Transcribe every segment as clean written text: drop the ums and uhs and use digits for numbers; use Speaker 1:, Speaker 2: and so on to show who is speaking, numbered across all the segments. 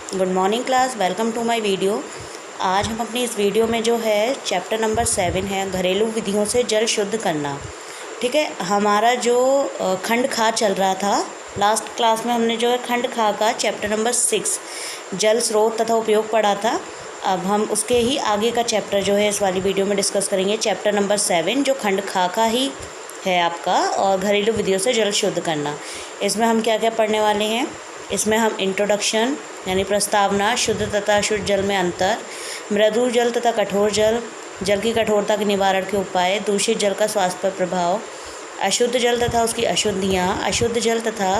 Speaker 1: Good morning class, welcome to my video. आज हम अपनी इस वीडियो में जो है चैप्टर नंबर 7 है घरेलू विधियों से जल शुद्ध करना। ठीक है, हमारा जो खंड खा चल रहा था, लास्ट क्लास में हमने जो है खंड खा का चैप्टर नंबर 6 जल स्रोत तथा उपयोग पढ़ा था। अब हम उसके ही आगे का चैप्टर जो है इस वाली वीडियो में डिस्कस करेंगे, चैप्टर नंबर 7 जो खंड खा का ही है आपका, और घरेलू विधियों से जल शुद्ध करना। इसमें हम क्या क्या पढ़ने वाले हैं, इसमें हम इंट्रोडक्शन यानी प्रस्तावना, शुद्ध तथा अशुद्ध जल में अंतर, मृदु जल तथा कठोर जल, जल की कठोरता के निवारण के उपाय, दूषित जल का स्वास्थ्य पर प्रभाव, अशुद्ध जल तथा उसकी अशुद्धियाँ, अशुद्ध जल तथा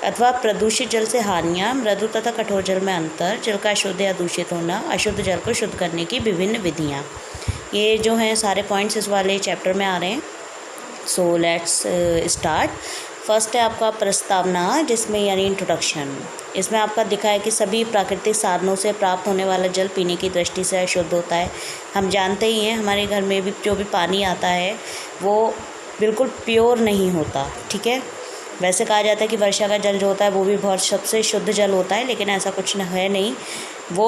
Speaker 1: अथवा प्रदूषित जल से हानियाँ, मृदु तथा कठोर जल में अंतर, जल का अशुद्ध या दूषित होना, अशुद्ध जल को शुद्ध करने की विभिन्न विधियाँ। ये जो हैं सारे पॉइंट्स इस वाले चैप्टर में आ रहे हैं। So let's start. फर्स्ट है आपका प्रस्तावना, जिसमें यानी इंट्रोडक्शन। इसमें आपका दिखा है कि सभी प्राकृतिक साधनों से प्राप्त होने वाला जल पीने की दृष्टि से अशुद्ध होता है। हम जानते ही हैं हमारे घर में भी जो भी पानी आता है वो बिल्कुल प्योर नहीं होता। ठीक है, वैसे कहा जाता है कि वर्षा का जल जो होता है वो भी बहुत सबसे शुद्ध जल होता है, लेकिन ऐसा कुछ है नहीं। वो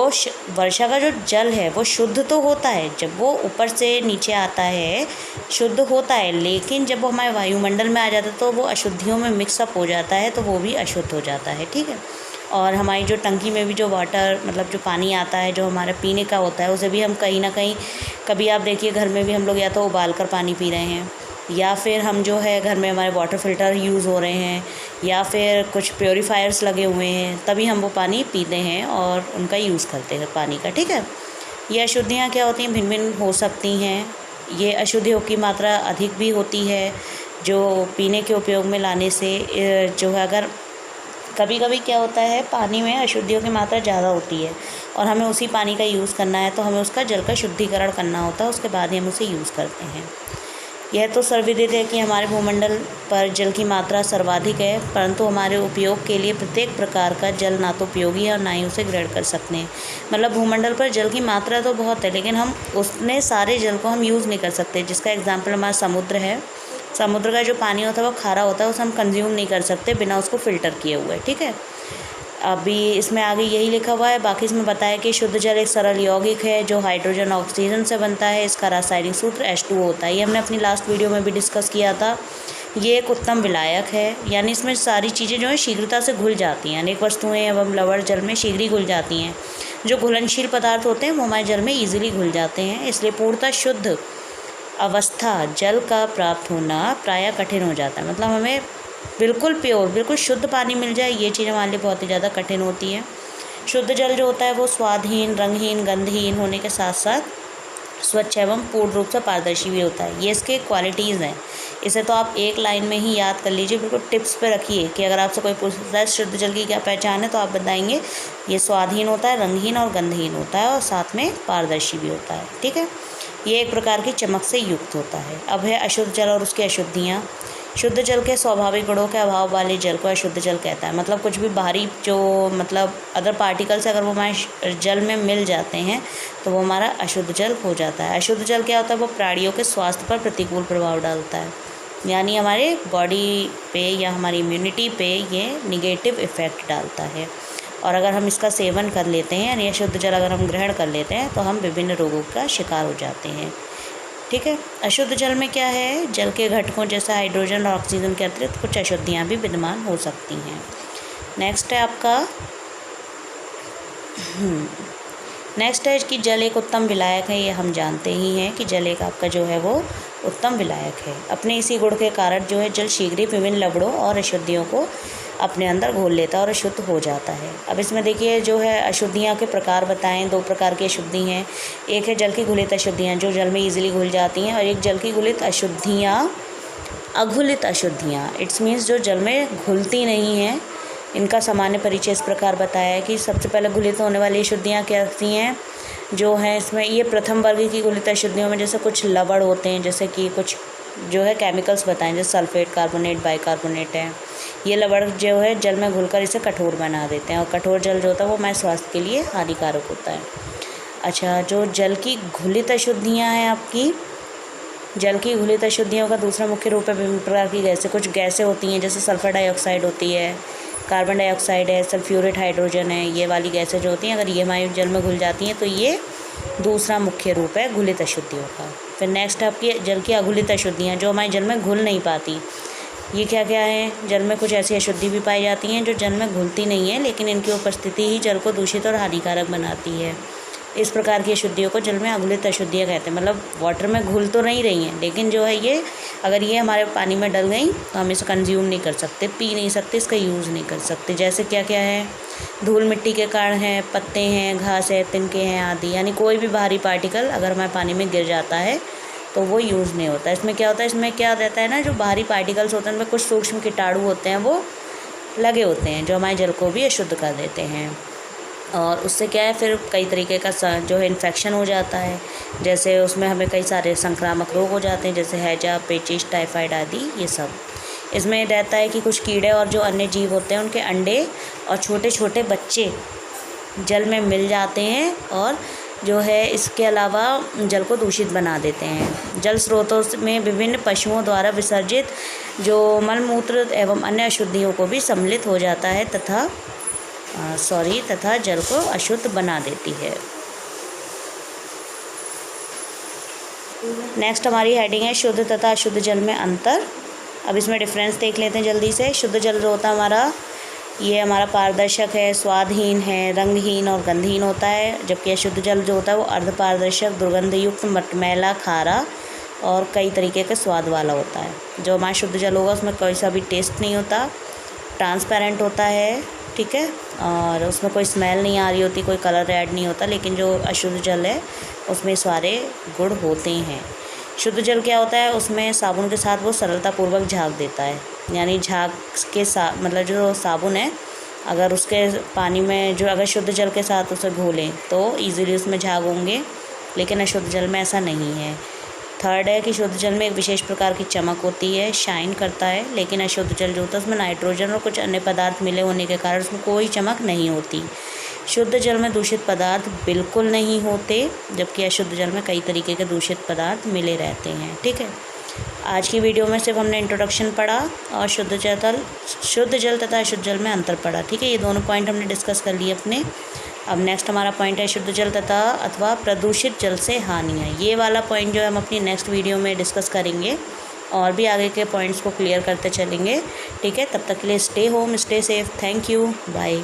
Speaker 1: वर्षा का जो जल है वो शुद्ध तो होता है, जब वो ऊपर से नीचे आता है शुद्ध होता है, लेकिन जब वो हमारे वायुमंडल में आ जाता है तो वो अशुद्धियों में मिक्सअप हो जाता है, तो वो भी अशुद्ध हो जाता है। ठीक है, और हमारी जो टंकी में भी जो वाटर मतलब जो पानी आता है जो हमारा पीने का होता है, उसे भी हम कहीं ना कहीं, कभी आप देखिए घर में भी हम लोग या तो उबाल कर पानी पी रहे हैं, या फिर हम जो है घर में हमारे वाटर फ़िल्टर यूज़ हो रहे हैं, या फिर कुछ प्योरीफायर्स लगे हुए हैं, तभी हम वो पानी पीते हैं और उनका यूज़ करते हैं पानी का। ठीक है, ये अशुद्धियाँ क्या होती हैं, भिन्न भिन्न हो सकती हैं। ये अशुद्धियों की मात्रा अधिक भी होती है जो पीने के उपयोग में लाने से जो है, अगर कभी कभी क्या होता है पानी में अशुद्धियों की मात्रा ज़्यादा होती है और हमें उसी पानी का यूज़ करना है, तो हमें उसका जल का शुद्धिकरण करना होता है, उसके बाद ही हम उसे यूज़ करते हैं। यह तो सर्वविदित है कि हमारे भूमंडल पर जल की मात्रा सर्वाधिक है, परंतु हमारे उपयोग के लिए प्रत्येक प्रकार का जल ना तो उपयोगी है और ना ही उसे ग्रहण कर सकते हैं। मतलब भूमंडल पर जल की मात्रा तो बहुत है, लेकिन हम उतने सारे जल को हम यूज़ नहीं कर सकते। जिसका एग्जाम्पल हमारा समुद्र है। समुद्र का जो पानी होता है वो खारा होता है, उसे हम कंज्यूम नहीं कर सकते बिना उसको फ़िल्टर किए हुए। ठीक है, अभी इसमें आगे यही लिखा हुआ है। बाकी इसमें बताया कि शुद्ध जल एक सरल यौगिक है जो हाइड्रोजन ऑक्सीजन से बनता है। इसका रासायनिक सूत्र H2O होता है। ये हमने अपनी लास्ट वीडियो में भी डिस्कस किया था। ये एक उत्तम विलायक है, यानी इसमें सारी चीज़ें जो है शीघ्रता से घुल जाती हैं। अनेक वस्तुएं एवं लवण जल में शीघ्र ही घुल जाती हैं। जो घुलनशील पदार्थ होते हैं वो हमारे जल में ईजिली घुल जाते हैं, इसलिए पूर्णतः शुद्ध अवस्था जल का प्राप्त होना प्रायः कठिन हो जाता है। मतलब हमें बिल्कुल प्योर, बिल्कुल शुद्ध पानी मिल जाए, ये चीज़ हमारे लिए बहुत ही ज़्यादा कठिन होती है। शुद्ध जल जो होता है वो स्वादहीन, रंगहीन, गंधहीन होने के साथ साथ स्वच्छ एवं पूर्ण रूप से पारदर्शी भी होता है। ये इसके क्वालिटीज़ हैं। इसे तो आप एक लाइन में ही याद कर लीजिए, बिल्कुल टिप्स पे रखिए कि अगर आपसे कोई पूछता है शुद्ध जल की क्या पहचान है, तो आप बताएंगे ये स्वादहीन होता है, रंगहीन और गंधहीन होता है, और साथ में पारदर्शी भी होता है। ठीक है, ये एक प्रकार की चमक से युक्त होता है। अब है अशुद्ध जल और उसकी अशुद्धियाँ। शुद्ध जल के स्वाभाविक गुणों के अभाव वाले जल को अशुद्ध जल कहता है। मतलब कुछ भी बाहरी जो मतलब अदर पार्टिकल्स अगर वो हमारे जल में मिल जाते हैं तो वो हमारा अशुद्ध जल हो जाता है। अशुद्ध जल क्या होता है, वो प्राणियों के स्वास्थ्य पर प्रतिकूल प्रभाव डालता है, यानी हमारे बॉडी पे या हमारी इम्यूनिटी पे ये निगेटिव इफ़ेक्ट डालता है। और अगर हम इसका सेवन कर लेते हैं यानी अशुद्ध जल अगर हम ग्रहण कर लेते हैं तो हम विभिन्न रोगों का शिकार हो जाते हैं। ठीक है, अशुद्ध जल में क्या है, जल के घटकों जैसे हाइड्रोजन और ऑक्सीजन के अतिरिक्त कुछ अशुद्धियाँ भी विद्यमान हो सकती हैं। नेक्स्ट है आपका नेक्स्ट है कि जल एक उत्तम विलायक है। ये हम जानते ही हैं कि जल एक आपका जो है वो उत्तम विलायक है। अपने इसी गुण के कारण जो है जल शीघ्र ही विभिन्न लवणों और अशुद्धियों को अपने अंदर घोल लेता है और अशुद्ध हो जाता है। अब इसमें देखिए जो है अशुद्धियाँ के प्रकार बताएं। 2 प्रकार की अशुद्धि हैं। एक है जल की घुलित अशुद्धियाँ जो जल में ईजिली घुल जाती हैं, और एक जल की घुलित अशुद्धियाँ, अघुलित अशुद्धियाँ। इट्स मीन्स जो जल में घुलती नहीं हैं। इनका सामान्य परिचय इस प्रकार बताया है कि सबसे पहले घुलित होने वाली अशुद्धियाँ क्या होती हैं, जो हैं इसमें ये प्रथम वर्ग की घुलित अशुद्धियों में जैसे कुछ लवण होते हैं, जैसे कि कुछ जो है केमिकल्स बताएं, जैसे सल्फेट, कार्बोनेट, बाइकार्बोनेट है। ये लवण जो है जल में घुलकर इसे कठोर बना देते हैं, और कठोर जल जो होता है वो हमारे स्वास्थ्य के लिए हानिकारक होता है। अच्छा, जो जल की घुलित अशुद्धियाँ हैं आपकी, जल की घुलित अशुद्धियों का दूसरा मुख्य रूप है विभिन्न प्रकार की गैसें। कुछ गैसें होती हैं जैसे सल्फर डाइऑक्साइड होती है, कार्बन डाइऑक्साइड है, सल्फ्यूरिक हाइड्रोजन है, ये वाली गैसें जो होती हैं अगर ये हमारे जल में घुल जाती हैं तो ये दूसरा मुख्य रूप है घुलित अशुद्धियों का। फिर नेक्स्ट आपकी जल की अघुलित अशुद्धियाँ जो हमारे जल में घुल नहीं पाती। ये क्या क्या है? जल में कुछ ऐसी अशुद्धि भी पाई जाती हैं जो जल में घुलती नहीं है, लेकिन इनकी उपस्थिति ही जल को दूषित और हानिकारक बनाती है। इस प्रकार की अशुद्धियों को जल में अघुलित अशुद्धियाँ कहते हैं। मतलब वाटर में घुल तो नहीं रही हैं, लेकिन जो है ये अगर ये हमारे पानी में डल गई तो हम इसे कंज्यूम नहीं कर सकते, पी नहीं सकते, इसका यूज़ नहीं कर सकते। जैसे क्या क्या है? धूल मिट्टी के कण हैं, पत्ते हैं, घास है, तिनके हैं आदि। यानी कोई भी भारी पार्टिकल अगर हमारे पानी में गिर जाता है तो वो यूज़ नहीं होता। इसमें क्या होता है? इसमें क्या रहता है ना, जो भारी पार्टिकल्स होते हैं उनमें कुछ सूक्ष्म कीटाणु होते हैं, वो लगे होते हैं जो हमारे जल को भी अशुद्ध कर देते हैं। और उससे क्या है, फिर कई तरीके का जो है इन्फेक्शन हो जाता है। जैसे उसमें हमें कई सारे संक्रामक रोग हो जाते हैं, जैसे हैजा, पेचिश, टाइफाइड आदि। ये सब इसमें रहता है कि कुछ कीड़े और जो अन्य जीव होते हैं उनके अंडे और छोटे छोटे बच्चे जल में मिल जाते हैं और जो है इसके अलावा जल को दूषित बना देते हैं। जल स्रोतों में विभिन्न पशुओं द्वारा विसर्जित जो मलमूत्र एवं अन्य अशुद्धियों को भी सम्मिलित हो जाता है तथा जल को अशुद्ध बना देती है। नेक्स्ट हमारी हेडिंग है शुद्ध तथा अशुद्ध जल में अंतर। अब इसमें डिफरेंस देख लेते हैं जल्दी से। शुद्ध जल जो होता है हमारा, ये हमारा पारदर्शक है, स्वादहीन है, रंगहीन और गंधहीन होता है। जबकि अशुद्ध जल जो होता है वो अर्धपारदर्शक, दुर्गंधयुक्त, मटमैला, खारा और कई तरीके के स्वाद वाला होता है। जो हमारा शुद्ध जल होगा उसमें कोई सा भी टेस्ट नहीं होता, ट्रांसपेरेंट होता है, ठीक है, और उसमें कोई स्मेल नहीं आ रही होती, कोई कलर ऐड नहीं होता। लेकिन जो अशुद्ध जल है उसमें सारे गुण होते हैं। शुद्ध जल क्या होता है, उसमें साबुन के साथ वो सरलतापूर्वक झाग देता है। यानी झाग के साथ मतलब जो साबुन है अगर उसके पानी में जो अगर शुद्ध जल के साथ उसे घोलें तो ईज़िली उसमें झाग होंगे, लेकिन अशुद्ध जल में ऐसा नहीं है। थर्ड है कि शुद्ध जल में एक विशेष प्रकार की चमक होती है, शाइन करता है। लेकिन अशुद्ध जल जो होता है उसमें नाइट्रोजन और कुछ अन्य पदार्थ मिले होने के कारण उसमें कोई चमक नहीं होती। शुद्ध जल में दूषित पदार्थ बिल्कुल नहीं होते, जबकि अशुद्ध जल में कई तरीके के दूषित पदार्थ मिले रहते हैं। ठीक है, आज की वीडियो में सिर्फ हमने इंट्रोडक्शन पढ़ा और शुद्ध जल तथा अशुद्ध जल में अंतर पढ़ा। ठीक है, ये दोनों पॉइंट हमने डिस्कस कर लिए अपने। अब नेक्स्ट हमारा पॉइंट है शुद्ध जल तथा अथवा प्रदूषित जल से हानियाँ। ये वाला पॉइंट जो है हम अपनी नेक्स्ट वीडियो में डिस्कस करेंगे और भी आगे के पॉइंट्स को क्लियर करते चलेंगे। ठीक है, तब तक के लिए stay home, stay safe. Thank you, bye.